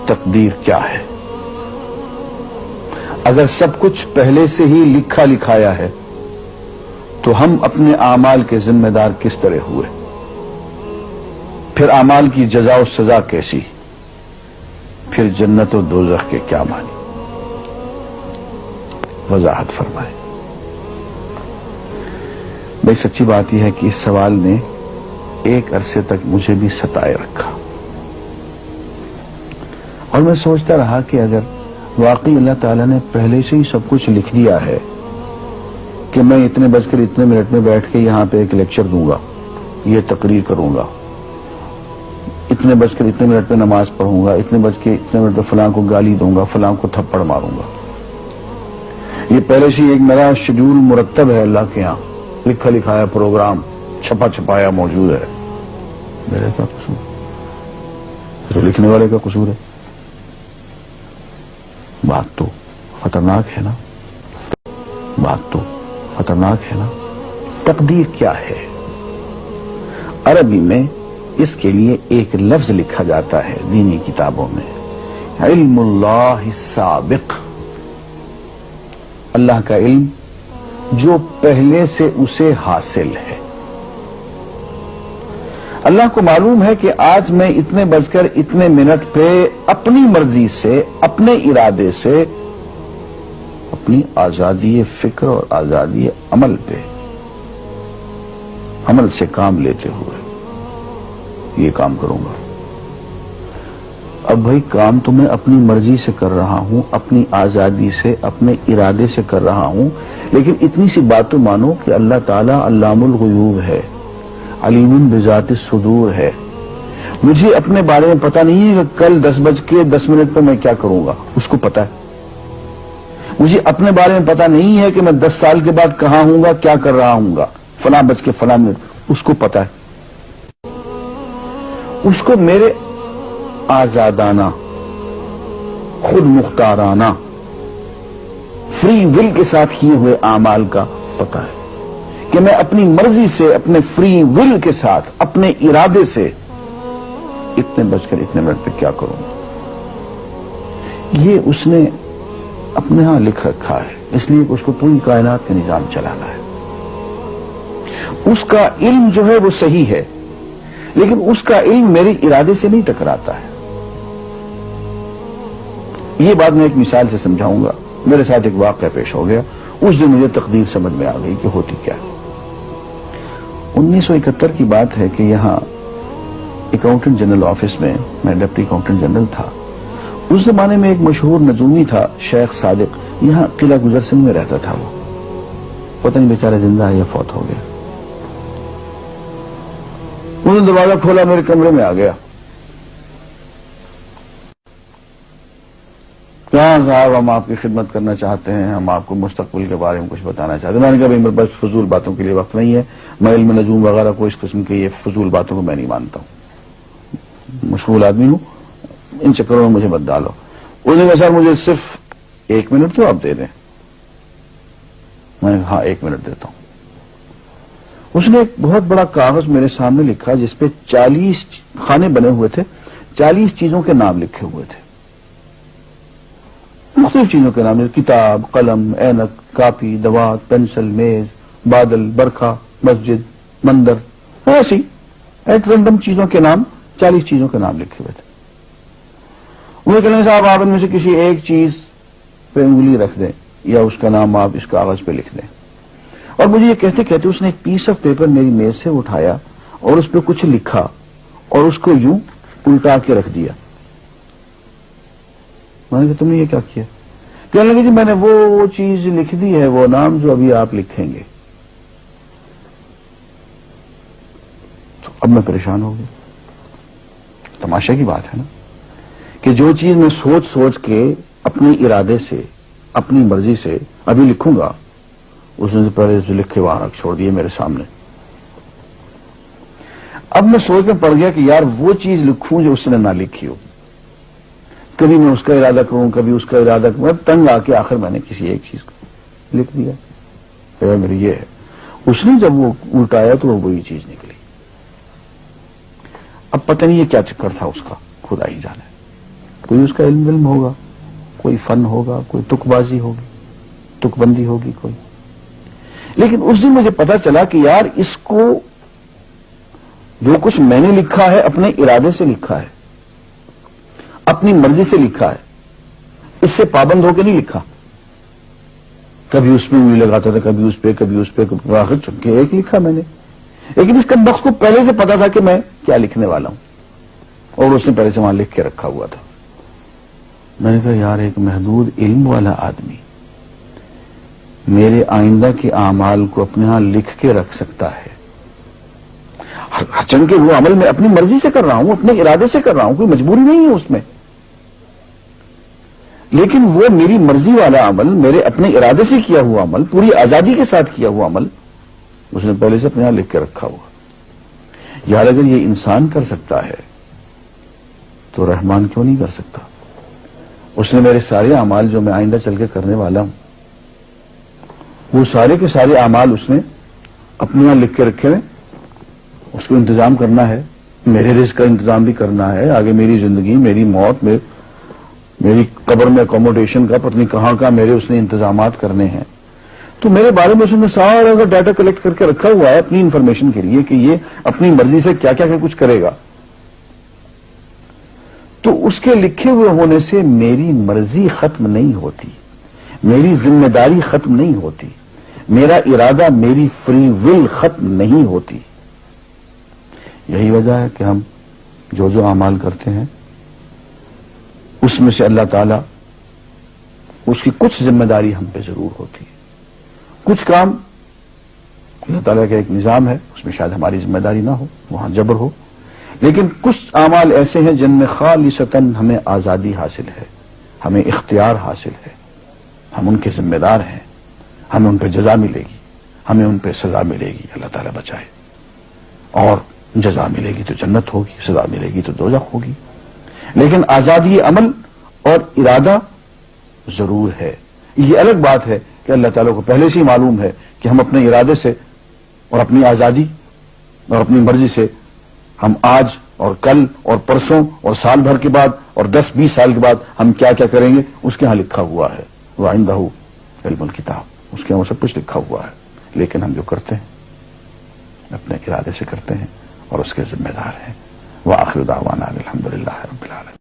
تقدیر کیا ہے؟ اگر سب کچھ پہلے سے ہی لکھا لکھایا ہے تو ہم اپنے اعمال کے ذمہ دار کس طرح ہوئے؟ پھر اعمال کی جزا و سزا کیسی؟ پھر جنت و دوزخ کے کیا معنی؟ وضاحت فرمائے۔ بھئی سچی بات یہ ہے کہ اس سوال نے ایک عرصے تک مجھے بھی ستائے رکھا، اور میں سوچتا رہا کہ اگر واقعی اللہ تعالیٰ نے پہلے سے ہی سب کچھ لکھ دیا ہے کہ میں اتنے بج کر اتنے منٹ میں بیٹھ کے یہاں پہ ایک لیکچر دوں گا، یہ تقریر کروں گا، اتنے بج کر اتنے منٹ میں نماز پڑھوں گا، اتنے بج کے اتنے منٹ میں فلاں کو گالی دوں گا، فلاں کو تھپڑ ماروں گا، یہ پہلے سے ایک میرا شیڈول مرتب ہے اللہ کے ہاں، لکھا لکھایا پروگرام چھپا چھپایا موجود ہے، میرے کیا قصور؟ تو لکھنے والے کا قصور ہے؟ بات تو خطرناک ہے نا، بات تو خطرناک ہے نا۔ تقدیر کیا ہے؟ عربی میں اس کے لیے ایک لفظ لکھا جاتا ہے دینی کتابوں میں، علم اللہ السابق، اللہ کا علم جو پہلے سے اسے حاصل ہے۔ اللہ کو معلوم ہے کہ آج میں اتنے بج کر اتنے منٹ پہ اپنی مرضی سے، اپنے ارادے سے، اپنی آزادی فکر اور آزادی عمل پہ، عمل سے کام لیتے ہوئے یہ کام کروں گا۔ اب بھائی کام تو میں اپنی مرضی سے کر رہا ہوں، اپنی آزادی سے، اپنے ارادے سے کر رہا ہوں، لیکن اتنی سی بات تو مانو کہ اللہ تعالیٰ علام الغیوب ہے، علیم بذات الصدور ہے۔ مجھے اپنے بارے میں پتہ نہیں ہے کہ کل 10:10 پہ میں کیا کروں گا، اس کو پتا ہے۔ مجھے اپنے بارے میں پتہ نہیں ہے کہ میں 10 سال کے بعد کہاں ہوں گا، کیا کر رہا ہوں گا، فلاں بج کے فلاں منٹ، اس کو پتا ہے۔ اس کو میرے آزادانہ، خود مختارانہ، فری ول کے ساتھ کیے ہوئے اعمال کا پتہ ہے کہ میں اپنی مرضی سے، اپنے فری ول کے ساتھ، اپنے ارادے سے اتنے بج کر اتنے منٹ پہ کیا کروں گا۔ یہ اس نے اپنے ہاں لکھ رکھا ہے، اس لیے اس کو پوری کائنات کا نظام چلانا ہے۔ اس کا علم جو ہے وہ صحیح ہے، لیکن اس کا علم میرے ارادے سے نہیں ٹکراتا ہے۔ یہ بات میں ایک مثال سے سمجھاؤں گا۔ میرے ساتھ ایک واقعہ پیش ہو گیا، اس دن مجھے تقدیر سمجھ میں آ گئی کہ ہوتی کیا ہے۔ 1971 کی بات ہے کہ یہاں اکاؤنٹنٹ جنرل آفس میں میں ڈپٹی اکاؤنٹنٹ جنرل تھا۔ اس زمانے میں ایک مشہور نجومی تھا شیخ صادق، یہاں قلعہ گزر سنگھ میں رہتا تھا۔ وہ پتہ نہیں بیچارہ زندہ ہے یا فوت ہو گیا۔ انہوں نے دروازہ کھولا، میرے کمرے میں آ گیا۔ کہاں صاحب ہم آپ کی خدمت کرنا چاہتے ہیں، ہم آپ کو مستقبل کے بارے میں کچھ بتانا چاہتے ہیں۔ میں نے کہا بھائی میرے پاس فضول باتوں کے لیے وقت نہیں ہے، میں علم نجوم وغیرہ کو، اس قسم کے یہ فضول باتوں کو میں نہیں مانتا ہوں، مشغول آدمی ہوں، ان چکروں میں مجھے مت ڈالو۔ اس نے کہا سر مجھے صرف 1 منٹ تو آپ دے دیں۔ میں نے کہا ہاں 1 منٹ دیتا ہوں۔ اس نے ایک بہت بڑا کاغذ میرے سامنے لکھا جس پہ 40 خانے بنے ہوئے تھے، 40 چیزوں کے نام لکھے ہوئے تھے، مختلف چیزوں کے نام، کتاب، قلم، اینک، کاپی، دوات، پینسل، میز، بادل، برکھا، مسجد، مندر، ایسی ایٹ رینڈم چیزوں کے نام، 40 چیزوں کے نام لکھے ہوئے تھے۔ انہیں کہنے صاحب آپ ان میں سے کسی ایک چیز پہ انگلی رکھ دیں یا اس کا نام آپ اس کاغذ پہ لکھ دیں۔ اور مجھے یہ کہتے کہتے اس نے ایک پیس آف پیپر میری میز سے اٹھایا اور اس پہ کچھ لکھا اور اس کو یوں الٹا کے رکھ دیا۔ میں نے کہا تم نے یہ کیا کیا؟ کہنے لگے جی میں نے وہ چیز لکھ دی ہے، وہ نام جو ابھی آپ لکھیں گے۔ تو اب میں پریشان ہو گیا۔ تماشا کی بات ہے نا کہ جو چیز میں سوچ سوچ کے اپنے ارادے سے، اپنی مرضی سے ابھی لکھوں گا، اس نے پہلے سے لکھے وہاں رکھ چھوڑ دیے میرے سامنے۔ اب میں سوچ میں پڑ گیا کہ یار وہ چیز لکھوں جو اس نے نہ لکھی ہو، کبھی میں اس کا ارادہ کروں، کبھی اس کا ارادہ کروں، تنگ آ کے آخر میں نے کسی ایک چیز کو لکھ دیا، میری یہ ہے۔ اس نے جب وہ الٹایا تو وہ وہی چیز نکلی۔ اب پتہ نہیں یہ کیا چکر تھا اس کا، خدا ہی جانے۔ کوئی اس کا علم ہوگا، کوئی فن ہوگا، کوئی تک بازی ہوگی، تک بندی ہوگی کوئی. لیکن اس دن مجھے پتا چلا کہ یار اس کو جو کچھ میں نے لکھا ہے اپنے ارادے سے لکھا ہے، اپنی مرضی سے لکھا ہے، اس سے پابند ہو کے نہیں لکھا. کبھی اس میں انگلی لگاتا تھا، کبھی اس پہ آخر چن کے ایک لکھا میں نے. لیکن اس کا وقت کو پہلے سے پتا تھا کہ میں کیا لکھنے والا ہوں، اور اس نے پہلے سے وہاں لکھ کے رکھا ہوا تھا. میں نے کہا یار ایک محدود علم والا آدمی میرے آئندہ کے اعمال کو اپنے ہاں لکھ کے رکھ سکتا ہے. چن کے وہ عمل میں اپنی مرضی سے کر رہا ہوں، اپنے ارادے سے کر رہا ہوں، کوئی مجبوری نہیں ہے اس میں. لیکن وہ میری مرضی والا عمل، میرے اپنے ارادے سے کیا ہوا عمل، پوری آزادی کے ساتھ کیا ہوا عمل، اس نے پہلے سے اپنے یہاں لکھ کے رکھا ہوا. یار اگر یہ انسان کر سکتا ہے تو رحمان کیوں نہیں کر سکتا؟ اس نے میرے سارے اعمال جو میں آئندہ چل کے کرنے والا ہوں، وہ سارے کے سارے اعمال اس نے اپنے یہاں لکھ کے رکھے ہوئے. اس کو انتظام کرنا ہے، میرے رزق کا انتظام بھی کرنا ہے، آگے میری زندگی، میری موت، میری قبر میں اکوموڈیشن کا پتہ نہیں کہاں کا میرے اس نے انتظامات کرنے ہیں. تو میرے بارے میں اس نے سارا کا ڈیٹا کلیکٹ کر کے رکھا ہوا ہے اپنی انفارمیشن کے لیے کہ یہ اپنی مرضی سے کیا کیا کچھ کرے گا. تو اس کے لکھے ہوئے ہونے سے میری مرضی ختم نہیں ہوتی، میری ذمہ داری ختم نہیں ہوتی، میرا ارادہ، میری فری ول ختم نہیں ہوتی. یہی وجہ ہے کہ ہم جو اعمال کرتے ہیں اس میں سے اللہ تعالیٰ اس کی کچھ ذمہ داری ہم پہ ضرور ہوتی ہے. کچھ کام اللہ تعالیٰ کا ایک نظام ہے، اس میں شاید ہماری ذمہ داری نہ ہو، وہاں جبر ہو. لیکن کچھ اعمال ایسے ہیں جن میں خالصتاً ہمیں آزادی حاصل ہے، ہمیں اختیار حاصل ہے، ہم ان کے ذمہ دار ہیں، ہمیں ان پہ جزا ملے گی، ہمیں ان پہ سزا ملے گی، اللہ تعالیٰ بچائے. اور جزا ملے گی تو جنت ہوگی، سزا ملے گی تو دوزخ ہوگی. لیکن آزادی عمل اور ارادہ ضرور ہے. یہ الگ بات ہے کہ اللہ تعالیٰ کو پہلے سے ہی معلوم ہے کہ ہم اپنے ارادے سے اور اپنی آزادی اور اپنی مرضی سے ہم آج اور کل اور پرسوں اور سال بھر کے بعد اور 10-20 سال کے بعد ہم کیا کیا کریں گے اس کے ہاں لکھا ہوا ہے. وَعِندَهُ عِلْمُ الْكِتَابِ، اس کے ہاں وہ سب کچھ لکھا ہوا ہے. لیکن ہم جو کرتے ہیں اپنے ارادے سے کرتے ہیں اور اس کے ذمہ دار ہیں. وآخر دعوانا الحمدللہ رب العالمین.